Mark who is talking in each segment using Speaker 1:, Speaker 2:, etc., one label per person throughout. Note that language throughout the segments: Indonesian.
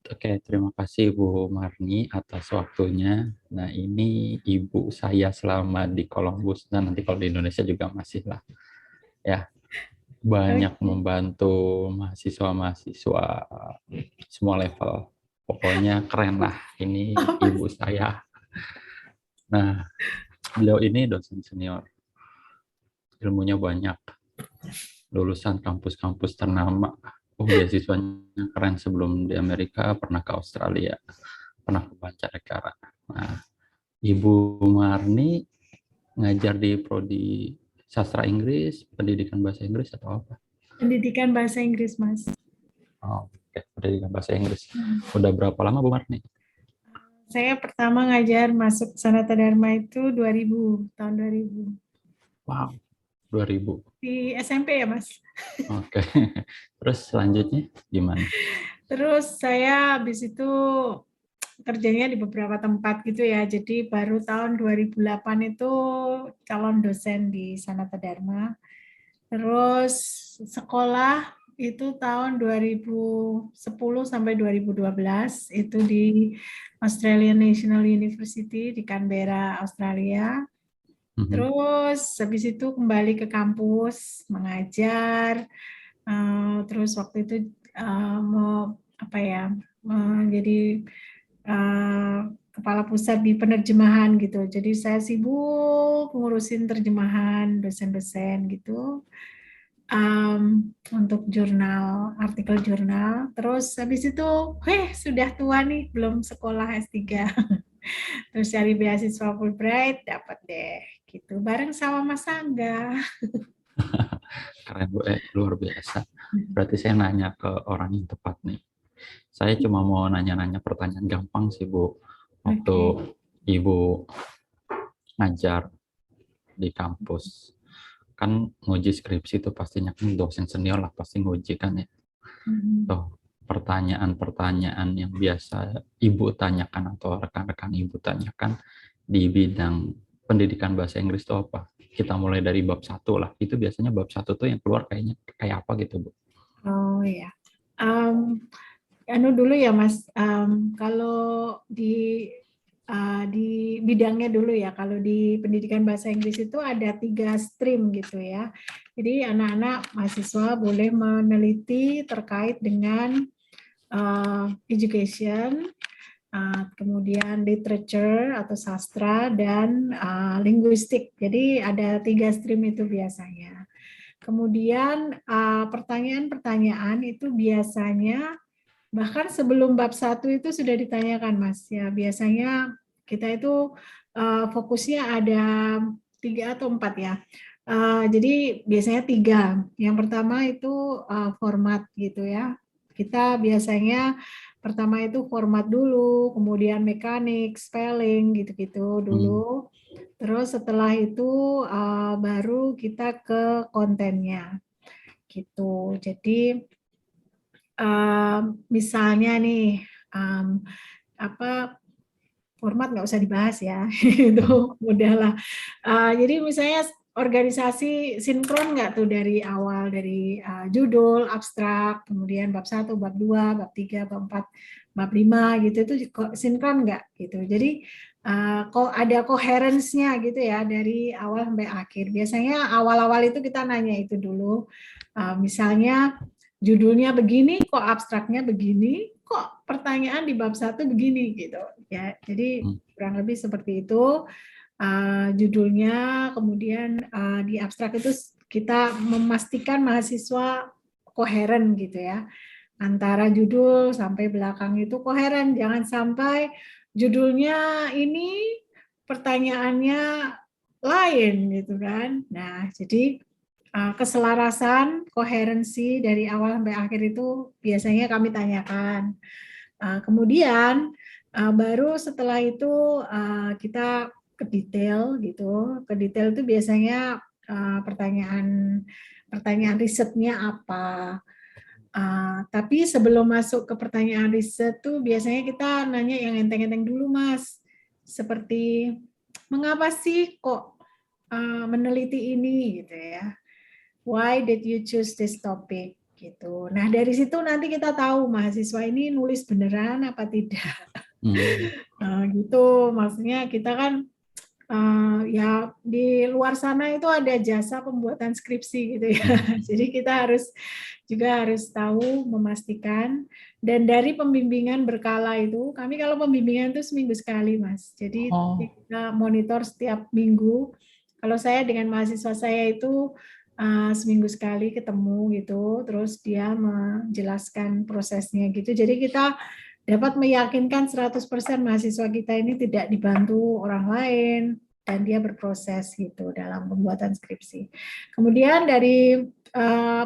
Speaker 1: Oke, terima kasih Bu Marni atas waktunya. Nah, ini ibu saya selama di Columbus dan nanti kalau di Indonesia juga masih lah. Ya, banyak
Speaker 2: Oke.
Speaker 1: membantu mahasiswa-mahasiswa semua level. Pokoknya keren lah. Ini
Speaker 2: Apa
Speaker 1: ibu saya. Nah, beliau ini dosen senior. Ilmunya banyak. Lulusan kampus-kampus ternama. Oh, beasiswanya keren sebelum di Amerika, pernah ke Australia, pernah ke mancanegara. Nah, Ibu Marni ngajar di prodi sastra Inggris, pendidikan bahasa Inggris atau apa?
Speaker 2: pendidikan bahasa Inggris, Mas?
Speaker 1: Oh, oke, pendidikan bahasa Inggris.
Speaker 2: Hmm.
Speaker 1: Udah berapa lama Bu Marni?
Speaker 2: Saya pertama ngajar masuk Sanata Dharma itu 2000, tahun 2000.
Speaker 1: Wow, 2000.
Speaker 2: Di SMP ya, Mas?
Speaker 1: Oke. Terus selanjutnya gimana?
Speaker 2: Terus saya habis itu kerjanya di beberapa tempat gitu ya. Jadi baru tahun 2008 itu calon dosen di Sanata Dharma. Terus sekolah itu tahun 2010 sampai 2012 itu di Australian National University di Canberra, Australia.
Speaker 1: Mhm.
Speaker 2: Terus habis itu kembali ke kampus mengajar. Terus waktu itu mau apa ya, jadi eh, kepala pusat di penerjemahan gitu. Jadi saya sibuk ngurusin terjemahan dosen-dosen gitu, untuk jurnal, artikel jurnal. Terus habis itu, sudah tua nih, belum sekolah S3. Terus cari beasiswa Fulbright, dapat deh gitu. Bareng sama Mas Angga.
Speaker 1: Keren Bu, luar biasa. Berarti saya nanya ke orang yang tepat nih. Saya cuma mau nanya-nanya pertanyaan gampang sih Bu. Waktu
Speaker 2: Oke.
Speaker 1: Ibu ngajar di kampus, kan nguji skripsi itu pastinya kan dosen senior lah pasti nguji kan ya.
Speaker 2: Mhm.
Speaker 1: Tuh, pertanyaan-pertanyaan yang biasa Ibu tanyakan atau rekan-rekan Ibu tanyakan di bidang pendidikan bahasa Inggris itu apa? Kita mulai dari bab satu lah. Itu biasanya bab satu tuh yang keluar kayaknya kayak apa gitu, Bu?
Speaker 2: Oh ya. Um, anu dulu ya Mas, kalau di bidangnya dulu ya, kalau di pendidikan bahasa Inggris itu ada 3 stream gitu ya. Jadi anak-anak mahasiswa boleh meneliti terkait dengan education, kemudian literature atau sastra, dan linguistik. Jadi ada 3 stream itu biasanya. Kemudian pertanyaan-pertanyaan itu biasanya bahkan sebelum bab 1 itu sudah ditanyakan, Mas. Ya, biasanya kita itu fokusnya ada 3 atau 4 ya. Jadi biasanya 3. Yang pertama itu format gitu ya. Kita biasanya pertama itu format dulu, kemudian mekanik, spelling gitu-gitu
Speaker 1: Hmm.
Speaker 2: dulu. Terus setelah itu baru kita ke kontennya gitu. Jadi misalnya nih, apa, format nggak usah dibahas ya, itu
Speaker 1: Hmm.
Speaker 2: mudah lah. Jadi misalnya organisasi sinkron nggak tuh dari awal, dari judul, abstrak, kemudian bab 1, bab 2, bab 3, bab 4, bab 5 gitu, itu sinkron nggak gitu. Jadi kok ada coherence-nya gitu ya dari awal sampai akhir. Biasanya awal-awal itu kita nanya itu dulu. Misalnya judulnya begini, kok abstraknya begini, kok pertanyaan di bab 1 begini gitu ya. Jadi
Speaker 1: Hmm.
Speaker 2: kurang lebih seperti itu. Judulnya, kemudian di abstrak itu kita memastikan mahasiswa koheren gitu ya, antara judul sampai belakang itu koheren, jangan sampai judulnya ini pertanyaannya lain gitu kan. Nah, jadi keselarasan, koherensi dari awal sampai akhir itu biasanya kami tanyakan. Kemudian baru setelah itu kita ke detail gitu. Ke detail itu biasanya pertanyaan pertanyaan risetnya apa. Tapi sebelum masuk ke pertanyaan riset tuh biasanya kita nanya yang enteng-enteng dulu, Mas. Seperti mengapa sih kok meneliti ini gitu ya? Why did you choose this topic? gitu. Nah, dari situ nanti kita tahu mahasiswa ini nulis beneran apa tidak. Gitu. Maksudnya kita kan ya di luar sana itu ada jasa pembuatan skripsi gitu ya. Jadi kita harus tahu, memastikan. Dan dari pembimbingan berkala itu, kami kalau pembimbingan itu seminggu sekali, Mas. Jadi kita monitor setiap minggu. Kalau saya dengan mahasiswa saya itu seminggu sekali ketemu gitu, terus dia menjelaskan prosesnya gitu. Jadi kita dapat meyakinkan 100% mahasiswa kita ini tidak dibantu orang lain dan dia berproses gitu dalam pembuatan skripsi. Kemudian dari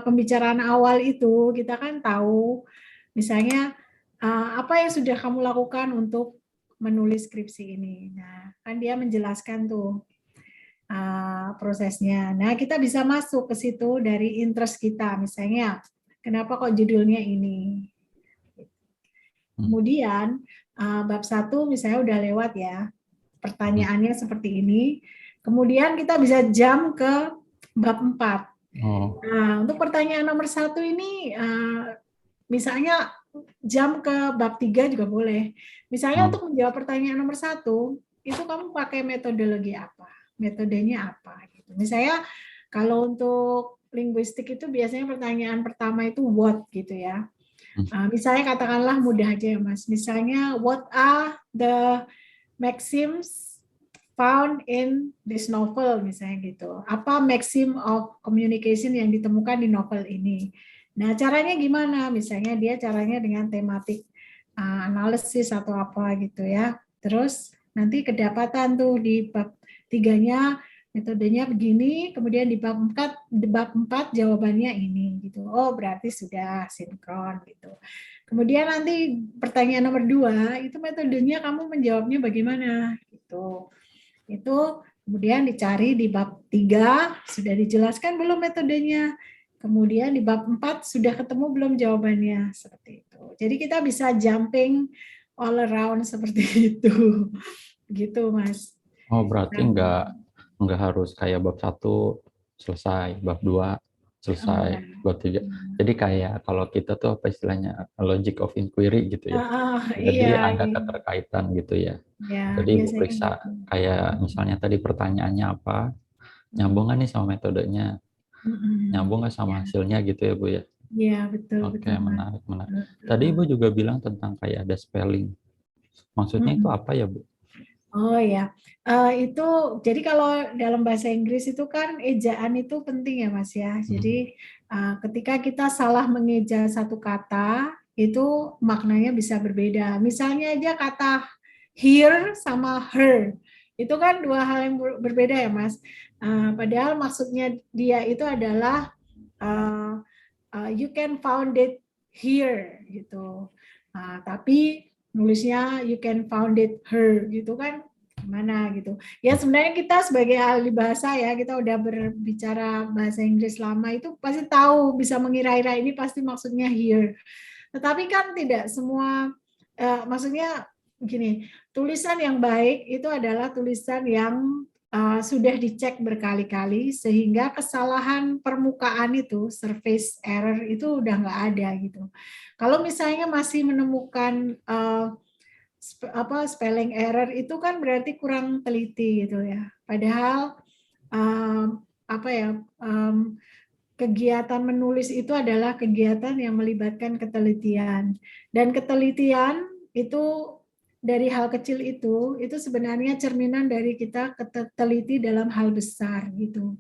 Speaker 2: pembicaraan awal itu kita kan tahu misalnya apa yang sudah kamu lakukan untuk menulis skripsi ini. Nah, kan dia menjelaskan tuh prosesnya. Nah, kita bisa masuk ke situ dari interest kita, misalnya kenapa kok judulnya ini. Kemudian bab 1 misalnya udah lewat ya, pertanyaannya seperti ini. Kemudian kita bisa jump ke bab 4. Nah, untuk pertanyaan nomor 1 ini misalnya jump ke bab 3 juga boleh. Misalnya untuk menjawab pertanyaan nomor 1, itu kamu pakai metodologi apa? Metodenya apa gitu. Misalnya kalau untuk linguistik itu biasanya pertanyaan pertama itu what gitu ya. Misalnya katakanlah mudah aja ya Mas. Misalnya what are the maxims found in this novel misalnya gitu. Apa maxim of communication yang ditemukan di novel ini? Nah, caranya gimana? Misalnya dia caranya dengan tematik analisis atau apa gitu ya. Terus nanti kedapatan tuh di bab 3-nya metodenya begini, kemudian di bab 4 jawabannya ini gitu. Oh, berarti sudah sinkron gitu. Kemudian nanti pertanyaan nomor 2, itu metodenya kamu menjawabnya bagaimana gitu. Itu kemudian dicari di bab 3, sudah dijelaskan belum metodenya. Kemudian di bab 4 sudah ketemu belum jawabannya, seperti itu. Jadi kita bisa jumping all around seperti itu. Gitu, Mas.
Speaker 1: Oh, berarti nggak harus kayak bab 1 selesai, bab 2 selesai, bab 3. Jadi kayak kalau kita tuh apa istilahnya logic of inquiry gitu ya. Jadi
Speaker 2: Iya,
Speaker 1: ada keterkaitan gitu ya.
Speaker 2: ya,
Speaker 1: Jadi Ibu
Speaker 2: biasanya
Speaker 1: periksa
Speaker 2: gitu.
Speaker 1: kayak misalnya tadi pertanyaannya apa, nyambung nggak nih sama metodenya, nyambung nggak sama hasilnya gitu ya Bu ya.
Speaker 2: Iya, betul,
Speaker 1: Oke,
Speaker 2: betul, Mas.
Speaker 1: menarik. Tadi Ibu juga bilang tentang kayak ada spelling. Maksudnya itu apa ya Bu?
Speaker 2: Oh ya, itu jadi kalau dalam bahasa Inggris itu kan ejaan itu penting ya Mas ya. Jadi ketika kita salah mengeja satu kata itu maknanya bisa berbeda. Misalnya aja kata here sama her itu kan dua hal yang berbeda ya Mas. Padahal maksudnya dia itu adalah you can found it here gitu. Tapi nulisnya you can found it her gitu kan gimana gitu. Ya sebenarnya kita sebagai ahli bahasa ya, kita udah berbicara bahasa Inggris lama itu pasti tahu, bisa mengira-ira ini pasti maksudnya here. Tetapi kan tidak semua maksudnya gini, tulisan yang baik itu adalah tulisan yang sudah dicek berkali-kali sehingga kesalahan permukaan itu surface error itu udah nggak ada gitu. Kalau misalnya masih menemukan spelling error itu kan berarti kurang teliti gitu ya. Padahal apa ya kegiatan menulis itu adalah kegiatan yang melibatkan ketelitian dan ketelitian itu dari hal kecil itu sebenarnya cerminan dari kita teliti dalam hal besar gitu.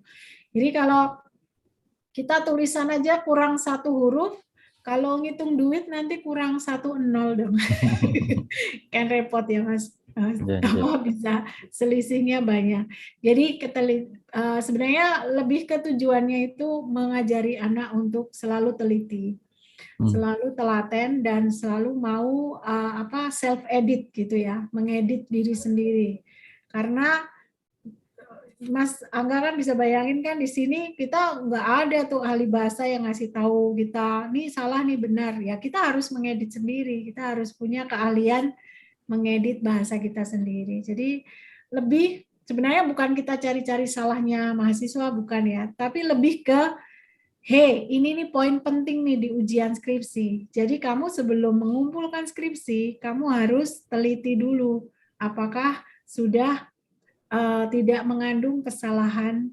Speaker 2: Jadi kalau kita tulisan aja kurang satu huruf, kalau ngitung duit nanti kurang 1 nol dong. Kan repot ya Mas. Bisa selisihnya banyak. Jadi sebenarnya lebih ke tujuannya itu mengajari anak untuk selalu teliti, selalu telaten dan selalu mau self edit gitu ya, mengedit diri sendiri. Karena Mas Angga kan bisa bayangin kan di sini kita nggak ada tuh ahli bahasa yang ngasih tahu kita nih salah nih benar ya, kita harus mengedit sendiri, kita harus punya keahlian mengedit bahasa kita sendiri. Jadi sebenarnya bukan kita cari-cari salahnya mahasiswa bukan ya, tapi lebih ke hey, ini nih poin penting nih di ujian skripsi. Jadi kamu sebelum mengumpulkan skripsi, kamu harus teliti dulu apakah sudah tidak mengandung kesalahan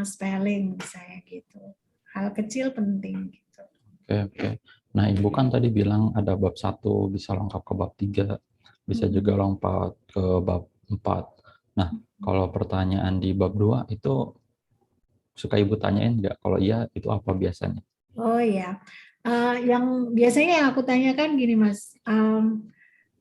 Speaker 2: spelling misalnya gitu. Hal kecil penting gitu.
Speaker 1: Oke. Nah, Ibu kan tadi bilang ada bab 1 bisa lengkap ke bab 3, bisa juga lompat ke bab 4. Nah, kalau pertanyaan di bab 2 itu suka Ibu tanyain nggak? Kalau iya, itu apa biasanya?
Speaker 2: Oh ya, yang biasanya yang aku tanyakan gini Mas,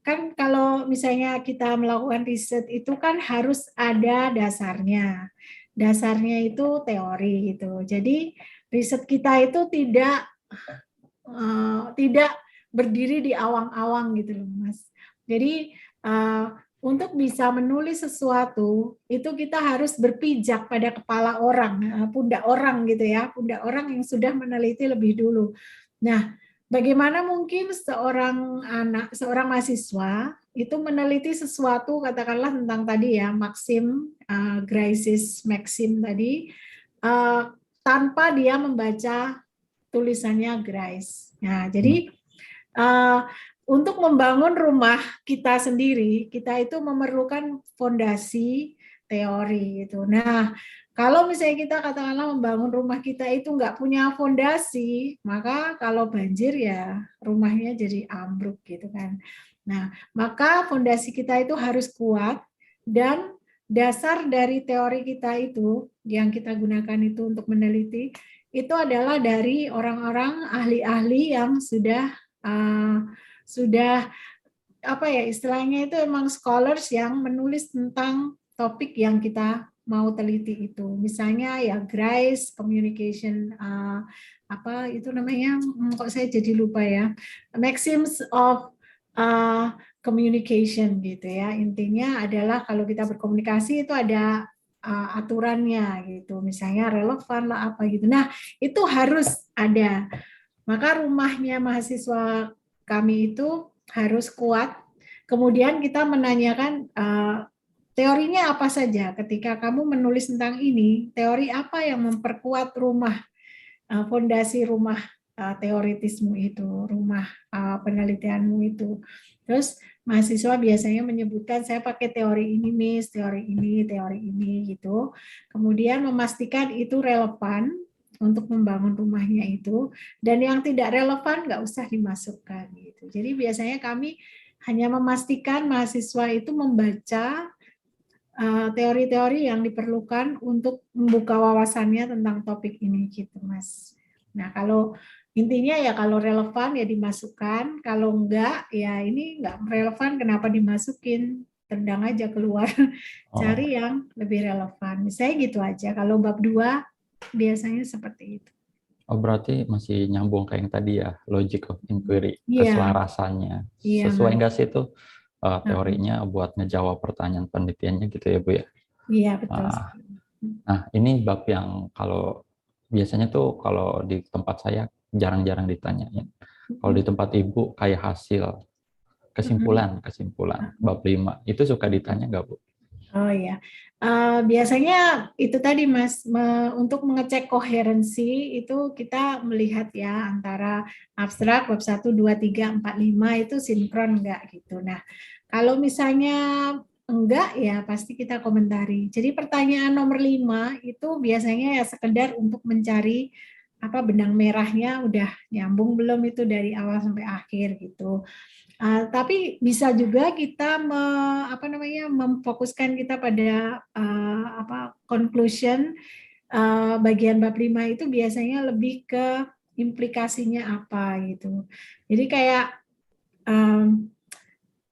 Speaker 2: kan kalau misalnya kita melakukan riset itu kan harus ada dasarnya. Dasarnya itu teori gitu. Jadi riset kita itu tidak berdiri di awang-awang gitu loh Mas. Jadi untuk bisa menulis sesuatu itu kita harus berpijak pada kepala orang, pundak orang gitu ya, pundak orang yang sudah meneliti lebih dulu. Nah, bagaimana mungkin seorang mahasiswa itu meneliti sesuatu katakanlah tentang tadi ya Maxim, Grice's Maxim tadi, tanpa dia membaca tulisannya Grice. Nah, jadi untuk membangun rumah kita sendiri, kita itu memerlukan fondasi teori itu. Nah, kalau misalnya kita katakanlah membangun rumah kita itu nggak punya fondasi, maka kalau banjir ya rumahnya jadi ambruk gitu kan. Nah, maka fondasi kita itu harus kuat dan dasar dari teori kita itu yang kita gunakan itu untuk meneliti itu adalah dari orang-orang ahli-ahli yang sudah apa ya istilahnya itu emang scholars yang menulis tentang topik yang kita mau teliti itu. Misalnya ya Grice Communication apa itu namanya kok saya jadi lupa ya. Maxims of Communication gitu ya. Intinya adalah kalau kita berkomunikasi itu ada aturannya gitu. Misalnya relevan lah apa gitu. Nah, itu harus ada. Maka rumahnya mahasiswa kami itu harus kuat. Kemudian kita menanyakan teorinya apa saja. Ketika kamu menulis tentang ini, teori apa yang memperkuat rumah, fondasi rumah teoritismu itu, rumah penelitianmu itu. Terus mahasiswa biasanya menyebutkan saya pakai teori ini, Miss, teori ini gitu. Kemudian memastikan itu relevan untuk membangun rumahnya itu, dan yang tidak relevan nggak usah dimasukkan gitu. Jadi biasanya kami hanya memastikan mahasiswa itu membaca teori-teori yang diperlukan untuk membuka wawasannya tentang topik ini gitu Mas. Nah kalau intinya ya kalau relevan ya dimasukkan, kalau enggak ya ini enggak relevan kenapa dimasukin, tendang aja keluar, cari yang lebih relevan. Misalnya gitu aja, kalau bab 2 biasanya seperti itu.
Speaker 1: Oh, berarti masih nyambung kayak yang tadi ya, logic of inquiry,
Speaker 2: Iya,
Speaker 1: keselarasannya.
Speaker 2: iya
Speaker 1: Sesuai
Speaker 2: Mas.
Speaker 1: nggak sih itu teorinya buat ngejawab pertanyaan penelitiannya gitu ya, Bu ya?
Speaker 2: Iya betul.
Speaker 1: Nah, ini bab yang kalau biasanya tuh kalau di tempat saya jarang-jarang ditanyain. Kalau di tempat Ibu kayak hasil, kesimpulan, bab 5, itu suka ditanya nggak, Bu?
Speaker 2: Oh ya, biasanya itu tadi Mas, untuk mengecek koherensi itu kita melihat ya antara abstrak bab 1, 2, 3, 4, 5 itu sinkron enggak gitu. Nah, kalau misalnya enggak ya pasti kita komentari. Jadi pertanyaan nomor 5 itu biasanya ya sekedar untuk mencari apa benang merahnya udah nyambung belum itu dari awal sampai akhir gitu. Tapi bisa juga kita memfokuskan kita pada conclusion bagian bab 5 itu biasanya lebih ke implikasinya apa gitu. Jadi kayak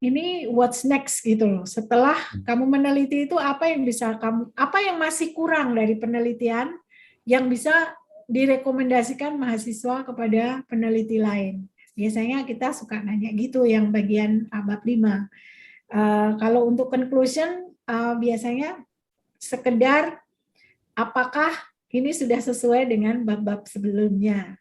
Speaker 2: ini what's next gitu loh. Setelah kamu meneliti itu apa yang masih kurang dari penelitian yang bisa direkomendasikan mahasiswa kepada peneliti lain. Biasanya kita suka nanya gitu yang bagian bab 5. Kalau untuk conclusion biasanya sekedar apakah ini sudah sesuai dengan bab-bab sebelumnya.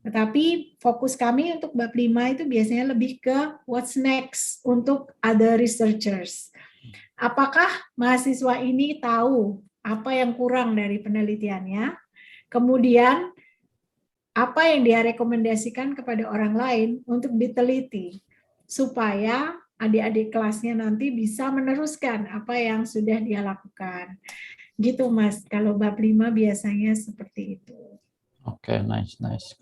Speaker 2: Tetapi fokus kami untuk bab 5 itu biasanya lebih ke what's next untuk other researchers. Apakah mahasiswa ini tahu apa yang kurang dari penelitiannya? Kemudian apa yang dia rekomendasikan kepada orang lain untuk diteliti supaya adik-adik kelasnya nanti bisa meneruskan apa yang sudah dia lakukan. Gitu Mas, kalau bab 5 biasanya seperti itu.
Speaker 1: Oke, nice, nice.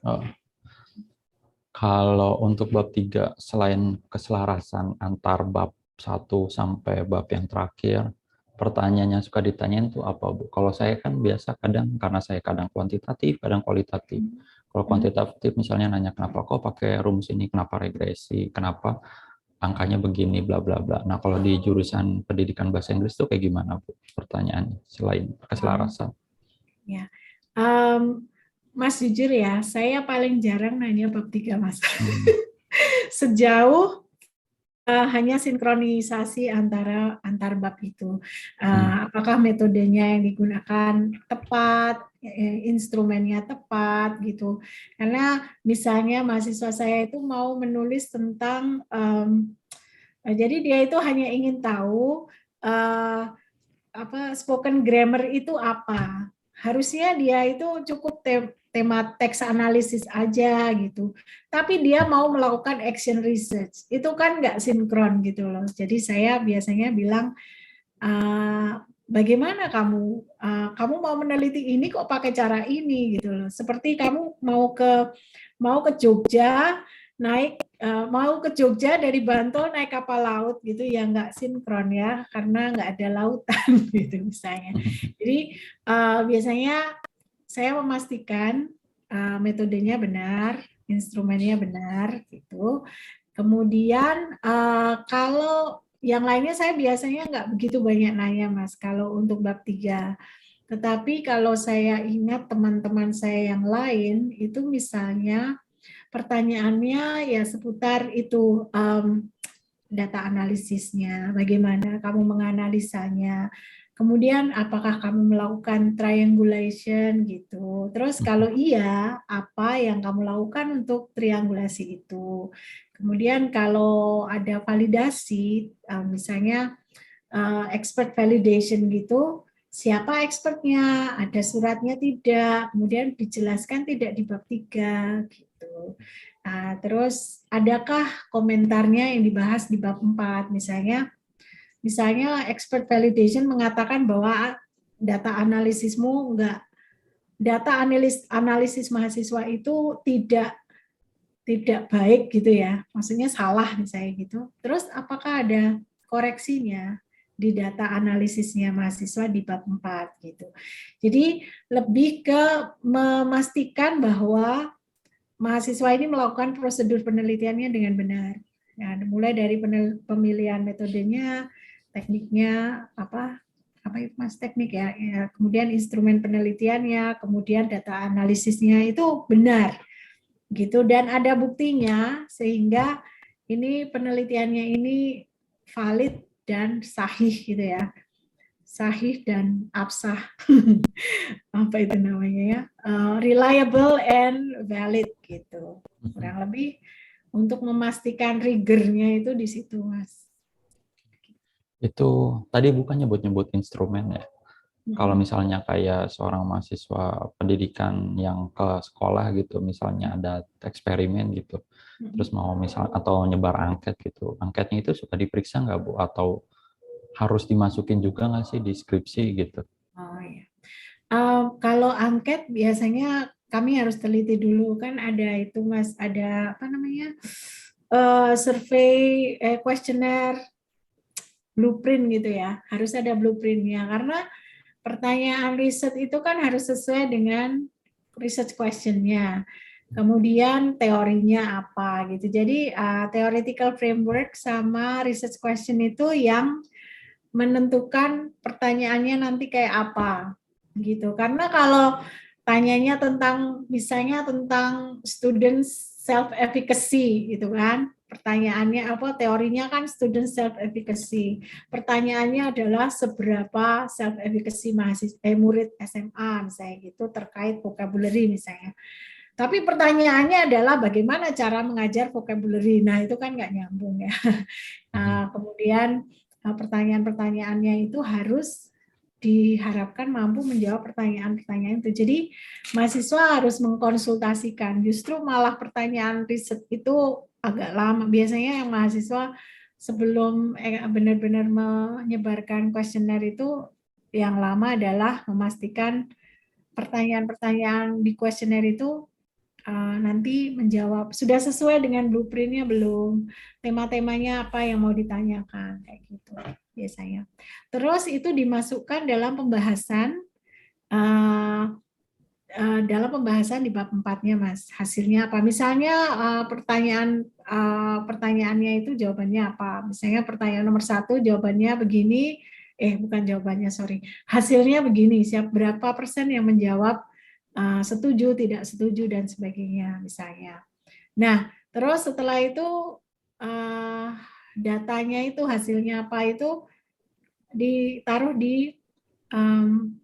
Speaker 1: Kalau untuk bab 3, selain keselarasan antar bab 1 sampai bab yang terakhir, pertanyaan yang suka ditanyain itu apa, Bu? Kalau saya kan biasa kadang, karena saya kadang kuantitatif, kadang kualitatif. Kalau kuantitatif misalnya nanya kenapa kok pakai rumus ini, kenapa regresi, kenapa angkanya begini, bla bla bla. Nah, kalau di jurusan pendidikan bahasa Inggris itu kayak gimana, Bu? Pertanyaannya selain keselarasan.
Speaker 2: Ya. Mas jujur ya, saya paling jarang nanya bab 3 Mas. Sejauh hanya sinkronisasi antar bab itu. Apakah metodenya yang digunakan tepat, instrumennya tepat gitu. Karena misalnya mahasiswa saya itu mau menulis tentang jadi dia itu hanya ingin tahu spoken grammar itu apa. Harusnya dia itu cukup tema teks analisis aja gitu. Tapi dia mau melakukan action research. Itu kan nggak sinkron gitu loh. Jadi saya biasanya bilang, bagaimana kamu mau meneliti ini kok pakai cara ini gitu loh. Seperti kamu mau ke Jogja, mau ke Jogja dari Bantul naik kapal laut gitu ya, nggak sinkron ya, karena nggak ada lautan gitu misalnya. Jadi biasanya saya memastikan metodenya benar, instrumennya benar gitu. Kemudian kalau yang lainnya saya biasanya nggak begitu banyak nanya Mas kalau untuk bab 3. Tetapi kalau saya ingat teman-teman saya yang lain itu misalnya pertanyaannya ya seputar itu data analisisnya, bagaimana kamu menganalisanya, kemudian apakah kamu melakukan triangulation gitu. Terus kalau iya, apa yang kamu lakukan untuk triangulasi itu. Kemudian kalau ada validasi, misalnya expert validation gitu, siapa expertnya, ada suratnya tidak, kemudian dijelaskan tidak di bab 3 gitu. Nah, terus adakah komentarnya yang dibahas di bab 4 misalnya expert validation mengatakan bahwa data analisismu data analisis mahasiswa itu tidak baik gitu ya, maksudnya salah misalnya gitu. Terus apakah ada koreksinya di data analisisnya mahasiswa di bab 4 gitu. Jadi lebih ke memastikan bahwa mahasiswa ini melakukan prosedur penelitiannya dengan benar. Ya, mulai dari pemilihan metodenya, tekniknya apa itu Mas, teknik ya, kemudian instrumen penelitiannya, kemudian data analisisnya itu benar gitu, dan ada buktinya sehingga ini penelitiannya ini valid dan sahih gitu ya, sahih dan absah apa itu namanya ya, reliable and valid gitu, kurang lebih untuk memastikan rigornya itu di situ Mas.
Speaker 1: Itu tadi bukannya buat nyebut instrumen ya? Kalau misalnya kayak seorang mahasiswa pendidikan yang ke sekolah gitu, misalnya ada eksperimen gitu, terus mau misal atau nyebar angket gitu, angketnya itu suka diperiksa nggak Bu? Atau harus dimasukin juga nggak sih di skripsi gitu?
Speaker 2: Oh ya. Kalau angket biasanya kami harus teliti dulu, kan ada itu Mas, ada apa namanya, survei, kuesioner, blueprint gitu ya, harus ada blueprintnya karena pertanyaan riset itu kan harus sesuai dengan research questionnya. Kemudian teorinya apa gitu. Jadi theoretical framework sama research question itu yang menentukan pertanyaannya nanti kayak apa gitu. Karena kalau tanyanya tentang misalnya tentang students self efficacy gitu kan, pertanyaannya apa, teorinya kan student self efficacy, pertanyaannya adalah seberapa self efficacy murid SMA misalnya gitu terkait vocabulary misalnya, tapi pertanyaannya adalah bagaimana cara mengajar vocabulary. Nah itu kan nggak nyambung ya. Kemudian pertanyaan-pertanyaannya itu harus diharapkan mampu menjawab pertanyaan-pertanyaan itu. Jadi mahasiswa harus mengkonsultasikan. Justru malah pertanyaan riset itu agak lama. Biasanya yang mahasiswa sebelum benar-benar menyebarkan kuesioner itu yang lama adalah memastikan pertanyaan-pertanyaan di kuesioner itu nanti menjawab sudah sesuai dengan blueprintnya belum, tema-temanya apa yang mau ditanyakan kayak gitu biasanya. Terus itu dimasukkan dalam pembahasan di bab 4-nya Mas. Hasilnya apa? Misalnya pertanyaannya itu jawabannya apa? Misalnya pertanyaan nomor 1 jawabannya begini, bukan jawabannya, sorry. Hasilnya begini, berapa persen yang menjawab setuju, tidak setuju, dan sebagainya misalnya. Nah, terus setelah itu datanya itu hasilnya apa itu ditaruh di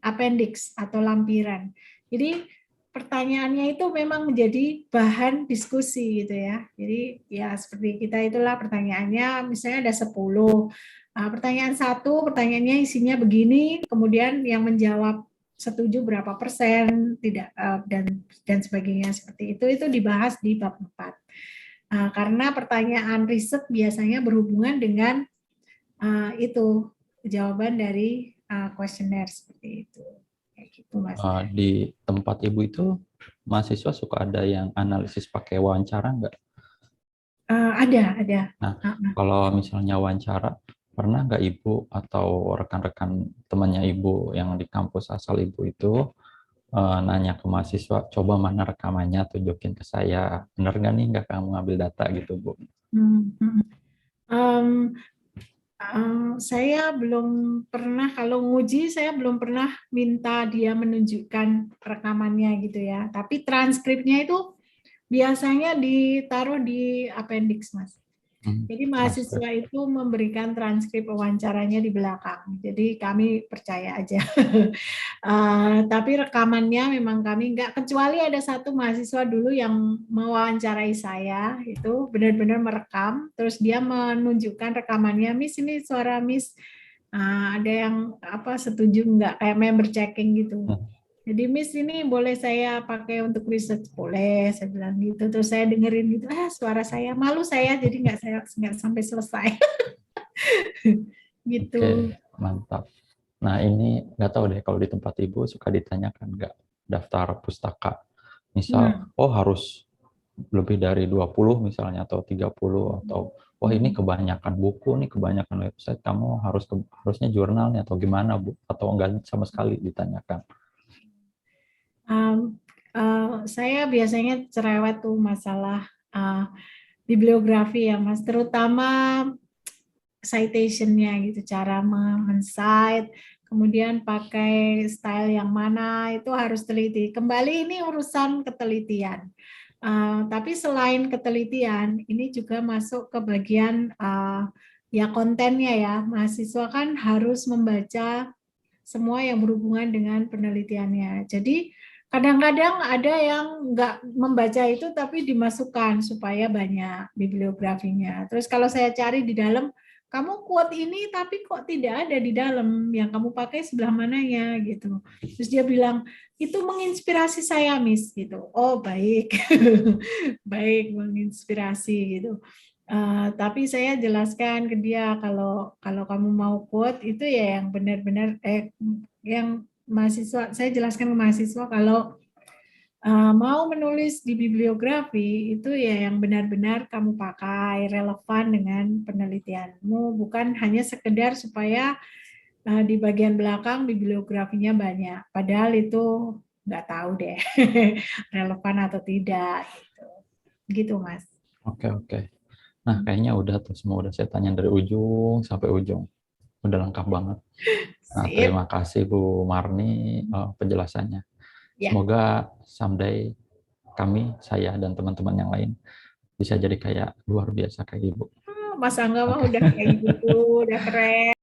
Speaker 2: appendix atau lampiran. Jadi pertanyaannya itu memang menjadi bahan diskusi gitu ya. Jadi ya seperti kita itulah pertanyaannya misalnya ada 10. Pertanyaan 1, pertanyaannya isinya begini, kemudian yang menjawab setuju berapa persen, tidak dan sebagainya seperti itu dibahas di bab 4. Karena pertanyaan riset biasanya berhubungan dengan itu jawaban dari kuesioner seperti itu. Kayak gitu, Mas.
Speaker 1: Di tempat Ibu itu mahasiswa suka ada yang analisis pakai wawancara nggak?
Speaker 2: Ada.
Speaker 1: Nah, kalau misalnya wawancara, pernah nggak Ibu atau rekan-rekan temannya Ibu yang di kampus asal Ibu itu nanya ke mahasiswa, coba mana rekamannya, tunjukin ke saya, bener nggak nih nggak kamu ngambil data gitu, Bu?
Speaker 2: Saya belum pernah, kalau nguji saya belum pernah minta dia menunjukkan rekamannya gitu ya. Tapi transkripnya itu biasanya ditaruh di appendix, Mas. Jadi mahasiswa itu memberikan transkrip wawancaranya di belakang. Jadi kami percaya aja. Tapi rekamannya memang kami enggak, kecuali ada satu mahasiswa dulu yang mewawancarai saya, itu benar-benar merekam, terus dia menunjukkan rekamannya, Miss ini suara Miss, ada yang setuju enggak, kayak member checking gitu. Jadi Miss ini boleh saya pakai untuk riset, boleh, saya bilang gitu. Terus saya dengerin gitu, suara saya, malu saya jadi nggak sampai selesai. Gitu.
Speaker 1: Oke, mantap. Nah ini nggak tahu deh kalau di tempat Ibu suka ditanyakan nggak daftar pustaka. Misal, harus lebih dari 20 misalnya atau 30 atau ini kebanyakan buku nih, kebanyakan website, kamu harusnya jurnal nih atau gimana, Bu? Atau enggak sama sekali ditanyakan?
Speaker 2: Saya biasanya cerewet tuh masalah bibliografi ya Mas, terutama citation-nya gitu, cara men-cite, kemudian pakai style yang mana, itu harus teliti. Kembali ini urusan ketelitian. Tapi selain ketelitian, ini juga masuk ke bagian ya kontennya ya. Mahasiswa kan harus membaca semua yang berhubungan dengan penelitiannya. Jadi kadang-kadang ada yang nggak membaca itu tapi dimasukkan supaya banyak bibliografinya. Terus kalau saya cari di dalam, kamu quote ini tapi kok tidak ada di dalam, yang kamu pakai sebelah mananya gitu. Terus dia bilang, itu menginspirasi saya Miss gitu. Oh baik, baik menginspirasi gitu. Tapi saya jelaskan ke dia kalau kamu mau quote itu ya yang benar-benar yang mahasiswa, saya jelaskan ke mahasiswa kalau mau menulis di bibliografi itu ya yang benar-benar kamu pakai relevan dengan penelitianmu, bukan hanya sekedar supaya di bagian belakang bibliografinya banyak, padahal itu nggak tahu deh relevan atau tidak gitu Mas.
Speaker 1: Oke. Nah, kayaknya udah tuh semua udah saya tanya dari ujung sampai ujung. Udah lengkap banget. Nah, terima kasih Bu Marni penjelasannya.
Speaker 2: Ya.
Speaker 1: Semoga someday saya dan teman-teman yang lain bisa jadi kayak luar biasa kayak Ibu.
Speaker 2: Mas Angga mah udah kayak gitu, udah keren.